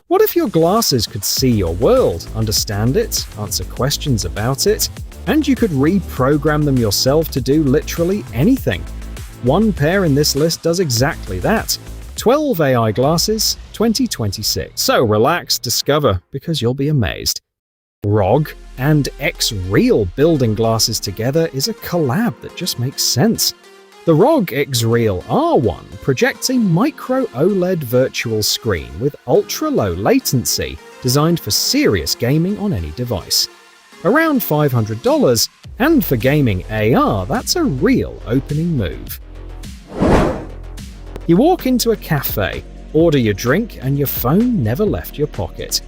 What if your glasses could see your world, understand it, answer questions about it, and you could reprogram them yourself to do literally anything? One pair in this list does exactly that. 12 AI glasses, 2026. So relax, discover, because you'll be amazed. ROG and XREAL building glasses together is a collab that just makes sense. The ROG XREAL R1 projects a micro OLED virtual screen with ultra-low latency, designed for serious gaming on any device. Around $500, and for gaming AR, that's a real opening move. You walk into a cafe, order your drink, and your phone never left your pocket.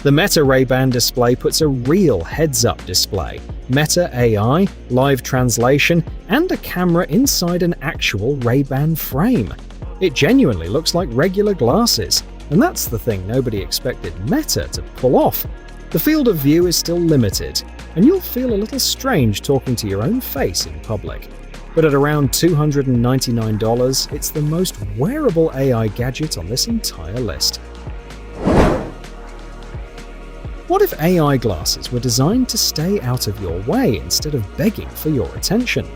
The Meta Ray-Ban display puts a real heads-up display, Meta AI, live translation, and a camera inside an actual Ray-Ban frame. It genuinely looks like regular glasses, and that's the thing nobody expected Meta to pull off. The field of view is still limited, and you'll feel a little strange talking to your own face in public. But at around $299, it's the most wearable AI gadget on this entire list. What if AI glasses were designed to stay out of your way instead of begging for your attention?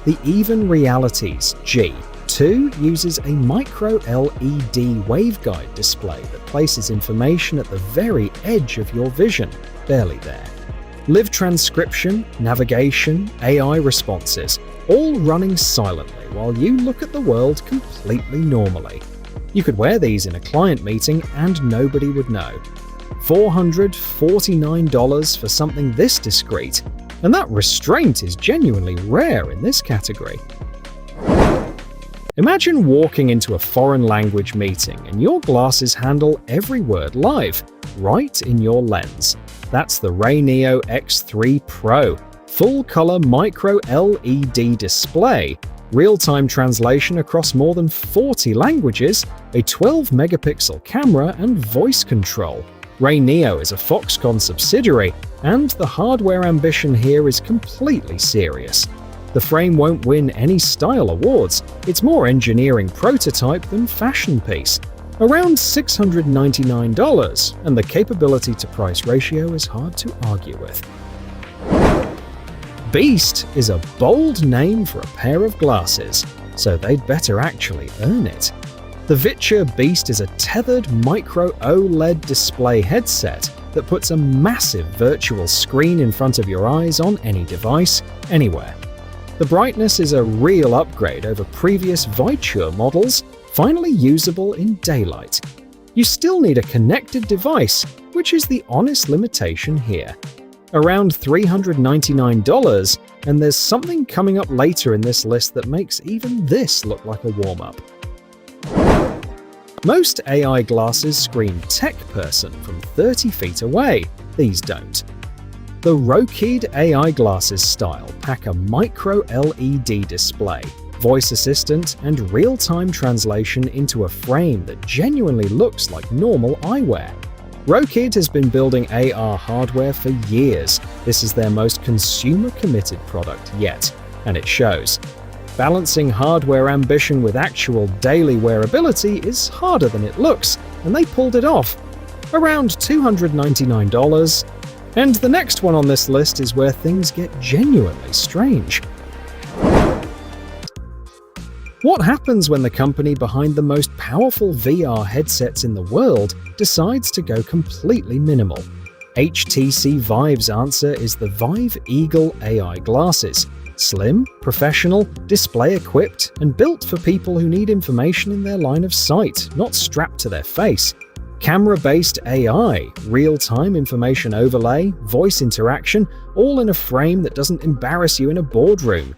The Even Realities G2 uses a micro LED waveguide display that places information at the very edge of your vision, barely there. Live transcription, navigation, AI responses, all running silently while you look at the world completely normally. You could wear these in a client meeting and nobody would know. $449 for something this discreet, and that restraint is genuinely rare in this category. Imagine walking into a foreign language meeting and your glasses handle every word live, right in your lens. That's the RayNeo X3 Pro, full-color micro LED display, real-time translation across more than 40 languages, a 12-megapixel camera, and voice control. RayNeo is a Foxconn subsidiary, and the hardware ambition here is completely serious. The frame won't win any style awards, it's more engineering prototype than fashion piece. Around $699, and the capability-to-price ratio is hard to argue with. Beast is a bold name for a pair of glasses, so they'd better actually earn it. The VITURE Beast is a tethered micro OLED display headset that puts a massive virtual screen in front of your eyes on any device, anywhere. The brightness is a real upgrade over previous VITURE models, finally usable in daylight. You still need a connected device, which is the honest limitation here. Around $399, and there's something coming up later in this list that makes even this look like a warm-up. Most AI glasses screen tech person from 30 feet away, these don't. The Rokid AI glasses style pack a micro LED display, voice assistant, and real-time translation into a frame that genuinely looks like normal eyewear. Rokid has been building AR hardware for years. This is their most consumer-committed product yet, and it shows. Balancing hardware ambition with actual daily wearability is harder than it looks, and they pulled it off. Around $299. And the next one on this list is where things get genuinely strange. What happens when the company behind the most powerful VR headsets in the world decides to go completely minimal? HTC Vive's answer is the VIVE Eagle AI glasses. Slim, professional, display-equipped, and built for people who need information in their line of sight, not strapped to their face. Camera-based AI, real-time information overlay, voice interaction, all in a frame that doesn't embarrass you in a boardroom.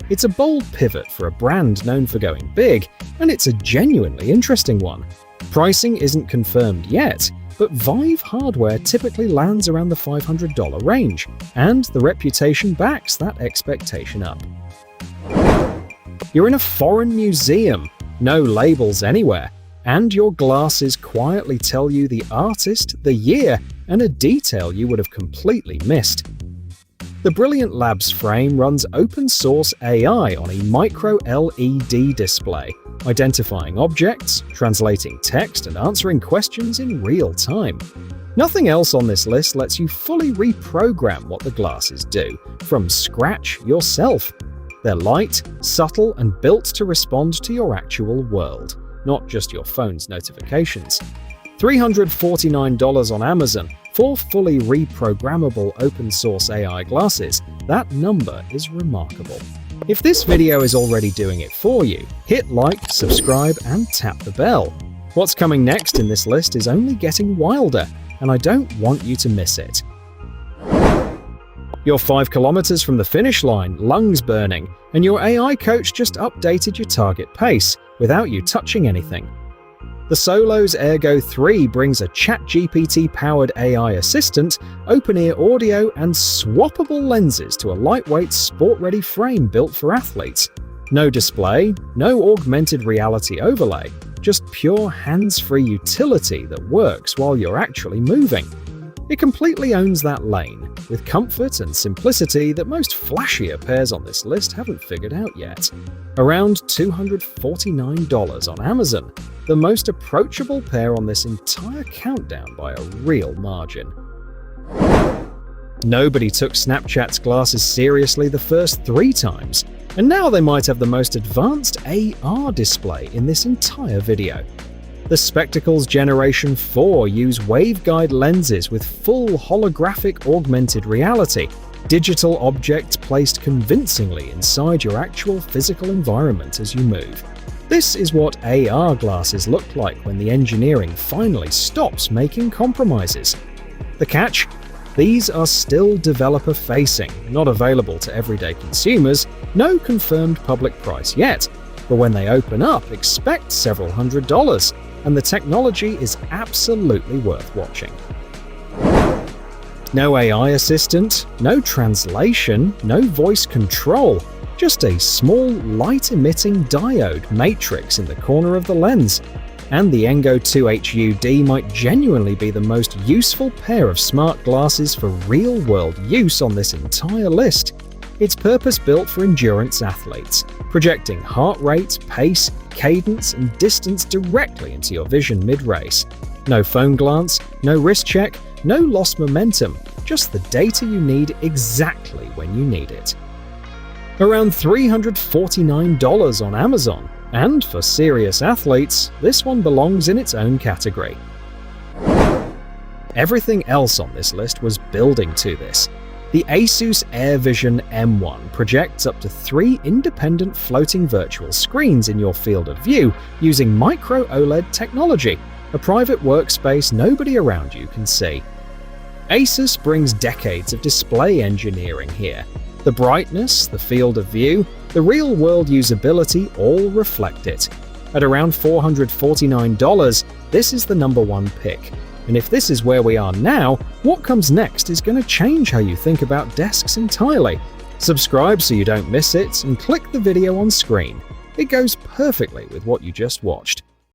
It's a bold pivot for a brand known for going big, and it's a genuinely interesting one. Pricing isn't confirmed yet, but Vive hardware typically lands around the $500 range, and the reputation backs that expectation up. You're in a foreign museum, no labels anywhere, and your glasses quietly tell you the artist, the year, and a detail you would have completely missed. The Brilliant Labs frame runs open-source AI on a micro LED display, identifying objects, translating text, and answering questions in real time. Nothing else on this list lets you fully reprogram what the glasses do, from scratch yourself. They're light, subtle, and built to respond to your actual world, not just your phone's notifications. $349 on Amazon for fully reprogrammable open-source AI glasses. That number is remarkable. If this video is already doing it for you, hit like, subscribe, and tap the bell. What's coming next in this list is only getting wilder, and I don't want you to miss it. You're 5 kilometers from the finish line, lungs burning, and your AI coach just updated your target pace without you touching anything. The Solos AirGo 3 brings a ChatGPT-powered AI assistant, open-ear audio, and swappable lenses to a lightweight, sport-ready frame built for athletes. No display, no augmented reality overlay, just pure hands-free utility that works while you're actually moving. It completely owns that lane, with comfort and simplicity that most flashier pairs on this list haven't figured out yet. Around $249 on Amazon, the most approachable pair on this entire countdown by a real margin. Nobody took Snapchat's glasses seriously the first 3 times, and now they might have the most advanced AR display in this entire video. The Spectacles Generation 4 use waveguide lenses with full holographic augmented reality, digital objects placed convincingly inside your actual physical environment as you move. This is what AR glasses look like when the engineering finally stops making compromises. The catch? These are still developer-facing, not available to everyday consumers, no confirmed public price yet, but when they open up, expect several $100s, and the technology is absolutely worth watching. No AI assistant, no translation, no voice control, just a small light-emitting diode matrix in the corner of the lens. And the Engo 2HUD might genuinely be the most useful pair of smart glasses for real-world use on this entire list. It's purpose-built for endurance athletes, projecting heart rate, pace, cadence, and distance directly into your vision mid-race. No phone glance, no wrist check, no lost momentum, just the data you need exactly when you need it. Around $349 on Amazon, and for serious athletes, this one belongs in its own category. Everything else on this list was building to this. The ASUS AirVision M1 projects up to 3 independent floating virtual screens in your field of view using micro OLED technology, a private workspace nobody around you can see. ASUS brings decades of display engineering here. The brightness, the field of view, the real-world usability all reflect it. At around $449, this is the #1 pick. And if this is where we are now, what comes next is going to change how you think about desks entirely. Subscribe so you don't miss it, and click the video on screen. It goes perfectly with what you just watched.